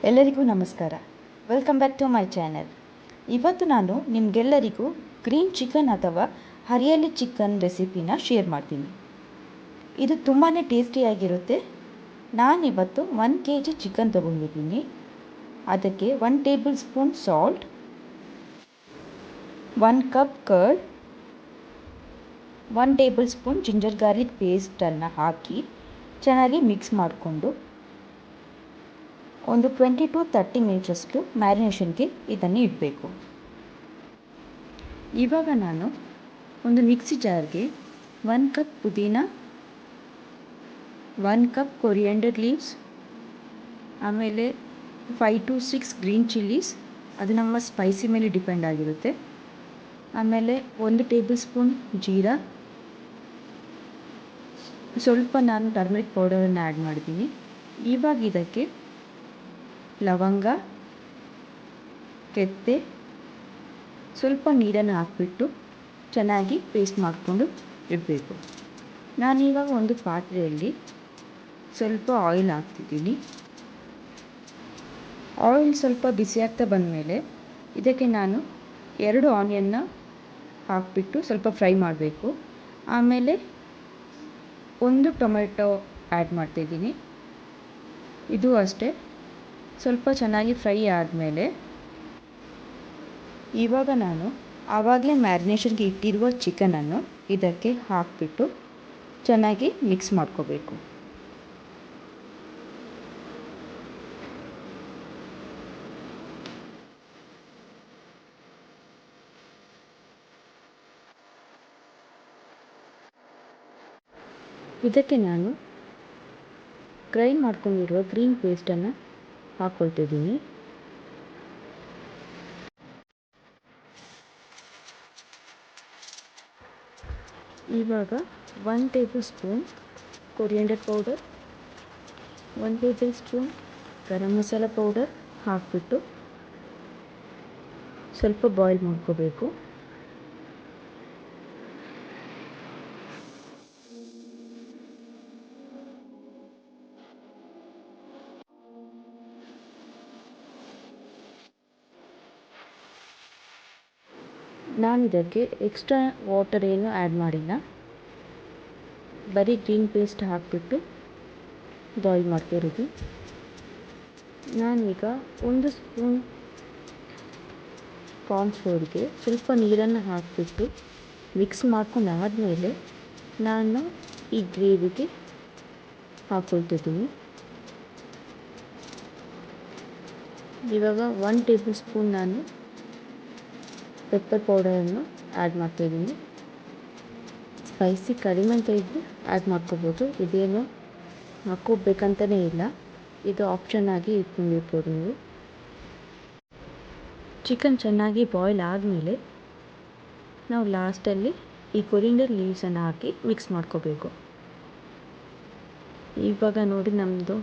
ಎಲ್ಲರಿಗೂ ನಮಸ್ಕಾರ. Welcome back to my channel. ಇವತ್ತು ನಾನು ನಿಮಗೆಲ್ಲರಿಗೂ ಗ್ರೀನ್ ಚಿಕನ್ ಅಥವಾ ಹರಿಯಾಲಿ ಚಿಕನ್ ರೆಸಿಪಿನ ಶೇರ್ ಮಾಡ್ತೀನಿ. ಇದು ತುಂಬಾ ಟೇಸ್ಟಿಯಾಗಿರುತ್ತೆ. ನಾನಿವತ್ತು 1 kg ಚಿಕನ್ ತೊಗೊಂಡಿದ್ದೀನಿ. ಅದಕ್ಕೆ 1 tablespoon salt, 1 cup curd, 1 tablespoon ginger garlic ಪೇಸ್ಟನ್ನು ಹಾಕಿ ಚೆನ್ನಾಗಿ ಮಿಕ್ಸ್ ಮಾಡಿಕೊಂಡು ಒಂದು 20 to 30 ಮಿನಿಟ್ಸಷ್ಟು ಮ್ಯಾರಿನೇಷನ್ಗೆ ಇದನ್ನು ಇಡಬೇಕು. ಇವಾಗ ನಾನು ಒಂದು ಮಿಕ್ಸಿ ಜಾರ್ಗೆ 1 ಕಪ್ ಪುದೀನ, 1 ಕಪ್ ಕೊರಿಯಾಂಡರ್ ಲೀವ್ಸ್, ಆಮೇಲೆ 5 to 6 ಗ್ರೀನ್ ಚಿಲ್ಲೀಸ್, ಅದು ನಮ್ಮ ಸ್ಪೈಸಿ ಮೇಲೆ ಡಿಪೆಂಡ್ ಆಗಿರುತ್ತೆ. ಆಮೇಲೆ 1 ಟೇಬಲ್ ಸ್ಪೂನ್ ಜೀರಾ, ಸ್ವಲ್ಪ ನಾನು ಟರ್ಮರಿಕ್ ಪೌಡರನ್ನು ಆ್ಯಡ್ ಮಾಡಿದ್ದೀನಿ. ಇವಾಗ ಇದಕ್ಕೆ ಲವಂಗ, ಕೆತ್ತೆ, ಸ್ವಲ್ಪ ನೀರನ್ನು ಹಾಕಿಬಿಟ್ಟು ಚೆನ್ನಾಗಿ ಪೇಸ್ಟ್ ಮಾಡಿಕೊಂಡು ಇಡಬೇಕು. ನಾನಿವಾಗ ಒಂದು ಪಾತ್ರೆಯಲ್ಲಿ ಸ್ವಲ್ಪ ಆಯಿಲ್ ಹಾಕ್ತಿದ್ದೀನಿ. ಆಯಿಲ್ ಸ್ವಲ್ಪ ಬಿಸಿ ಆಗ್ತಾ ಬಂದಮೇಲೆ ಇದಕ್ಕೆ ನಾನು 2 ಆನಿಯನ್ನ ಹಾಕಿಬಿಟ್ಟು ಸ್ವಲ್ಪ ಫ್ರೈ ಮಾಡಬೇಕು. ಆಮೇಲೆ 1 ಟೊಮೆಟೊ ಆ್ಯಡ್ ಮಾಡ್ತಾಯಿದ್ದೀನಿ. ಇದು ಅಷ್ಟೇ ಸ್ವಲ್ಪ ಚೆನ್ನಾಗಿ ಫ್ರೈ ಆದಮೇಲೆ ಇವಾಗ ನಾನು ಆವಾಗಲೇ ಮ್ಯಾರಿನೇಷನ್ಗೆ ಇಟ್ಟಿರುವ ಚಿಕನನ್ನು ಇದಕ್ಕೆ ಹಾಕಿಬಿಟ್ಟು ಚೆನ್ನಾಗಿ ಮಿಕ್ಸ್ ಮಾಡ್ಕೋಬೇಕು. ಇದಕ್ಕೆ ನಾನು ಗ್ರೈಂಡ್ ಮಾಡ್ಕೊಂಡಿರುವ ಗ್ರೀನ್ ಪೇಸ್ಟನ್ನು ಹಾಕ್ಕೊಳ್ತಿದ್ದೀನಿ. ಇವಾಗ 1 tablespoon coriander powder, 1 tablespoon garam masala powder ಹಾಕಿಬಿಟ್ಟು ಸ್ವಲ್ಪ ಬಾಯ್ಲ್ ಮಾಡ್ಕೋಬೇಕು. ನಾನು ಇದಕ್ಕೆ ಎಕ್ಸ್ಟ್ರಾ ವಾಟರ್ ಏನು ಆ್ಯಡ್ ಮಾಡಿಲ್ಲ, ಬರೀ ಗ್ರೀನ್ ಪೇಸ್ಟ್ ಹಾಕಿಬಿಟ್ಟು ಬಾಯ್ಲ್ ಮಾಡ್ತಿರೋದು. ನಾನೀಗ 1 ಸ್ಪೂನ್ ಕಾರ್ನ್ಫ್ಲೋರ್ಗೆ ಸ್ವಲ್ಪ ನೀರನ್ನು ಹಾಕಿಬಿಟ್ಟು ಮಿಕ್ಸ್ ಮಾಡ್ಕೊಂಡು ಆದಮೇಲೆ ನಾನು ಈ ಗ್ರೇವಿಗೆ ಹಾಕ್ಕೊಳ್ತಿದ್ದೀನಿ. ಇವಾಗ 1 ಟೇಬಲ್ ಸ್ಪೂನ್ ನಾನು ಪೆಪ್ಪರ್ ಪೌಡರನ್ನು ಆ್ಯಡ್ ಮಾಡ್ತಾಯಿದ್ದೀನಿ. ಸ್ಪೈಸಿ ಕಡಿಮೆ ಅಂತ ಇದ್ದರೆ ಆ್ಯಡ್ ಮಾಡ್ಕೋಬೋದು. ಇದೇನು ಹಾಕ್ಕೋಬೇಕಂತಲೇ ಇಲ್ಲ, ಇದು ಆಪ್ಷನ್ ಆಗಿ ಇಟ್ಕೊಂಡಿರ್ಬೋದು ನೀವು. ಚಿಕನ್ ಚೆನ್ನಾಗಿ ಬಾಯ್ಲ್ ಆದಮೇಲೆ ನಾವು ಲಾಸ್ಟಲ್ಲಿ ಈ ಕೊರಿಯಾಂಡರ್ ಲೀವ್ಸನ್ನು ಹಾಕಿ ಮಿಕ್ಸ್ ಮಾಡ್ಕೋಬೇಕು. ಇವಾಗ ನೋಡಿ ನಮ್ಮದು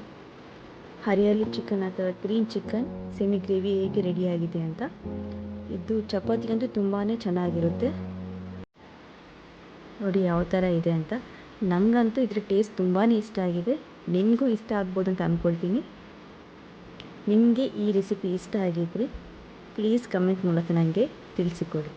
ಹರಿಯಾಲಿ ಚಿಕನ್ ಅಥವಾ ಗ್ರೀನ್ ಚಿಕನ್ ಸೆಮಿ ಗ್ರೇವಿ ಹೇಗೆ ರೆಡಿಯಾಗಿದೆ ಅಂತ. ಇದು ಚಪಾತಿಗಂತೂ ತುಂಬಾ ಚೆನ್ನಾಗಿರುತ್ತೆ. ನೋಡಿ ಯಾವ ಥರ ಇದೆ ಅಂತ. ನನಗಂತೂ ಇದ್ರ ಟೇಸ್ಟ್ ತುಂಬಾ ಇಷ್ಟ ಆಗಿದೆ. ನಿಮಗೂ ಇಷ್ಟ ಆಗ್ಬೋದು ಅಂತ ಅಂದ್ಕೊಳ್ತೀನಿ. ನಿಮಗೆ ಈ ರೆಸಿಪಿ ಇಷ್ಟ ಆಗಿದ್ದರೆ ಪ್ಲೀಸ್ ಕಮೆಂಟ್ ಮೂಲಕ ನನಗೆ ತಿಳಿಸಿಕೊಡಿ.